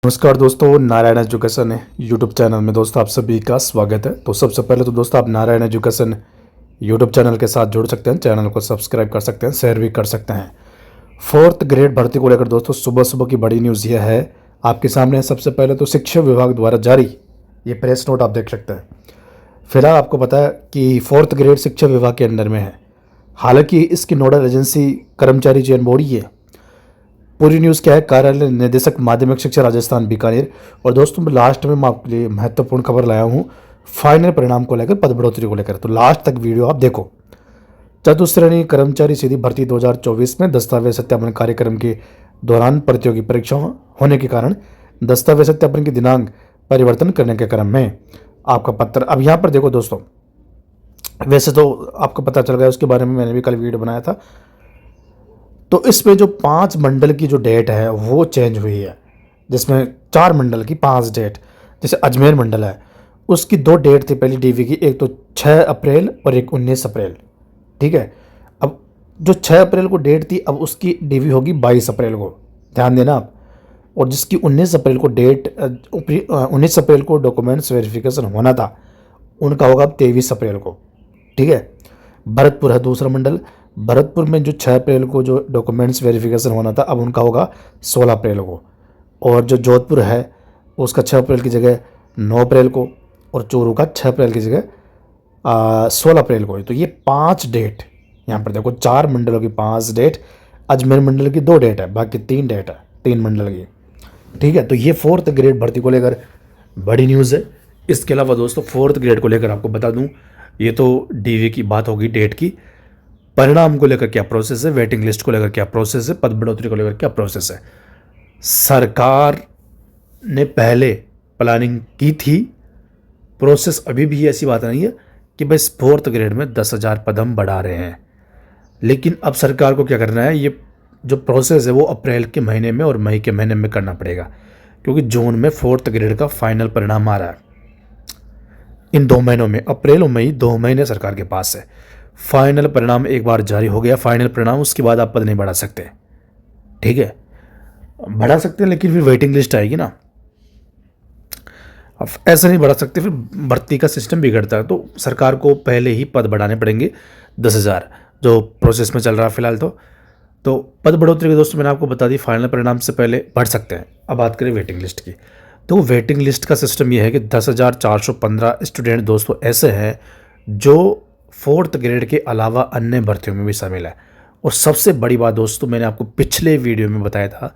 नमस्कार दोस्तों, Narayan education YouTube channel में दोस्तों आप सभी का स्वागत है। तो सबसे पहले तो दोस्तों आप नारायण एजुकेशन यूट्यूब चैनल के साथ जुड़ सकते हैं, चैनल को सब्सक्राइब कर सकते हैं, शेयर भी कर सकते हैं। फोर्थ ग्रेड भर्ती को लेकर दोस्तों सुबह सुबह की बड़ी न्यूज़ यह है आपके सामने है। सबसे पहले तो शिक्षा विभाग द्वारा जारी ये प्रेस नोट आप देख सकते हैं। फिलहाल आपको पता है कि फोर्थ ग्रेड शिक्षा विभाग के अंडर में है। हालांकि इसकी नोडल एजेंसी कर्मचारी चयन बोर्ड ही है। पूरी न्यूज़ क्या है, कार्यालय निदेशक माध्यमिक शिक्षा राजस्थान बीकानेर। और दोस्तों लास्ट में मैं आपके लिए महत्वपूर्ण खबर लाया हूँ फाइनल परिणाम को लेकर, पद बढ़ोतरी को लेकर। तो लास्ट तक वीडियो आप देखो। चतुश्रेणी कर्मचारी सीधी भर्ती 2024 में दस्तावेज सत्यापन कार्यक्रम के दौरान प्रतियोगी परीक्षा होने के कारण दस्तावेज सत्यापन की दिनांक परिवर्तन करने के क्रम में आपका पत्र। अब यहाँ पर देखो दोस्तों, वैसे तो आपको पता चल गया, उसके बारे में मैंने भी कल वीडियो बनाया था। तो इसमें जो 5 मंडल की जो डेट है वो चेंज हुई है, जिसमें 4 मंडल की 5 डेट। जैसे अजमेर मंडल है उसकी 2 डेट थी पहली डीवी की, एक तो 6 अप्रैल और एक 19 अप्रैल। ठीक है, अब जो 6 अप्रैल को डेट थी अब उसकी डीवी होगी 22 अप्रैल को, ध्यान देना आप। और जिसकी 19 अप्रैल को डेट 19 अप्रैल को डॉक्यूमेंट्स वेरिफिकेशन होना था उनका होगा अब 23 अप्रैल को। ठीक है, भरतपुर है दूसरा मंडल। भरतपुर में जो 6 अप्रैल को जो डॉक्यूमेंट्स वेरिफिकेशन होना था अब उनका होगा 16 अप्रैल को। और जो जोधपुर है उसका 6 अप्रैल की जगह 9 अप्रैल को, और चूरू का 6 अप्रैल की जगह 16 अप्रैल को। तो ये 5 डेट यहाँ पर देखो, 4 मंडलों की 5 डेट। अजमेर मंडल की 2 डेट है, बाकी 3 डेट है 3 मंडल की। ठीक है, तो ये फोर्थ ग्रेड भर्ती को लेकर बड़ी न्यूज़ है। इसके अलावा दोस्तों फोर्थ ग्रेड को लेकर आपको बता दूं, ये तो डीवी की बात होगी, डेट की। परिणाम को लेकर क्या प्रोसेस है, वेटिंग लिस्ट को लेकर क्या प्रोसेस है, पद बढ़ोतरी को लेकर क्या प्रोसेस है। सरकार ने पहले प्लानिंग की थी, प्रोसेस अभी भी ऐसी बात नहीं है कि भाई फोर्थ ग्रेड में 10,000 पद हम बढ़ा रहे हैं। लेकिन अब सरकार को क्या करना है, ये जो प्रोसेस है वो अप्रैल के महीने में और मई के महीने में करना पड़ेगा, क्योंकि जून में फोर्थ ग्रेड का फाइनल परिणाम आ रहा है। इन 2 महीनों में, अप्रैल और मई 2 महीने सरकार के पास है। फाइनल परिणाम एक बार जारी हो गया, फाइनल परिणाम, उसके बाद आप पद नहीं बढ़ा सकते। ठीक है, बढ़ा सकते हैं लेकिन फिर वेटिंग लिस्ट आएगी ना, अब ऐसे नहीं बढ़ा सकते, फिर भर्ती का सिस्टम बिगड़ता है। तो सरकार को पहले ही पद बढ़ाने पड़ेंगे 10,000, जो प्रोसेस में चल रहा है फिलहाल। तो पद बढ़ोतरी के दोस्तों मैंने आपको बता दी, फाइनल परिणाम से पहले बढ़ सकते हैं। अब बात करें वेटिंग लिस्ट की, तो वेटिंग लिस्ट का सिस्टम यह है कि 10,415 स्टूडेंट दोस्तों ऐसे हैं जो फोर्थ ग्रेड के अलावा अन्य भर्तियों में भी शामिल है। और सबसे बड़ी बात दोस्तों, मैंने आपको पिछले वीडियो में बताया था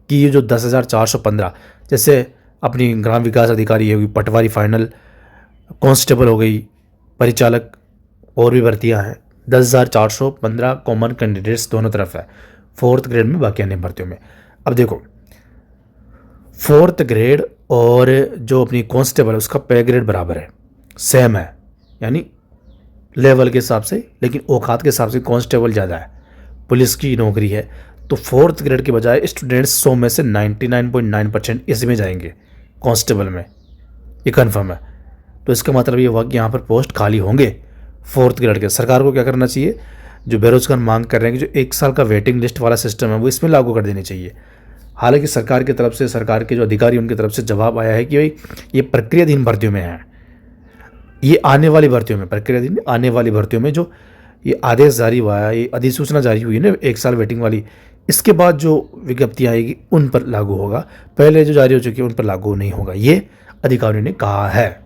कि ये जो 10,415, जैसे अपनी ग्राम विकास अधिकारी होगी, पटवारी फाइनल, कांस्टेबल हो गई, परिचालक, और भी भर्तियां हैं। 10,415 कॉमन कैंडिडेट्स दोनों तरफ है, फोर्थ ग्रेड में, बाकी अन्य भर्तियों में। अब देखो, फोर्थ ग्रेड और जो अपनी कांस्टेबल है उसका पे ग्रेड बराबर है, सेम है, यानी लेवल के हिसाब से, लेकिन औकात के हिसाब से कांस्टेबल ज़्यादा है, पुलिस की नौकरी है। तो फोर्थ ग्रेड के बजाय स्टूडेंट्स 100 में से 99.9% इसमें जाएंगे, कांस्टेबल में, ये कन्फर्म है। तो इसका मतलब ये हुआ कि यहाँ पर पोस्ट खाली होंगे फोर्थ ग्रेड के। सरकार को क्या करना चाहिए, जो बेरोजगार मांग कर रहे हैं कि जो 1 साल का वेटिंग लिस्ट वाला सिस्टम है वो इसमें लागू कर देनी चाहिए। हालांकि सरकार की तरफ से, सरकार के जो अधिकारी उनकी तरफ से जवाब आया है कि भाई ये प्रक्रियाधीन भर्तियों में है, ये आने वाली भर्तियों में, प्रक्रियाधीन आने वाली भर्तियों में जो ये आदेश जारी हुआ है, ये अधिसूचना जारी हुई है ना 1 साल वेटिंग वाली, इसके बाद जो विज्ञप्तियाँ आएगी उन पर लागू होगा, पहले जो जारी हो चुकी है उन पर लागू नहीं होगा, ये अधिकारियों ने कहा है।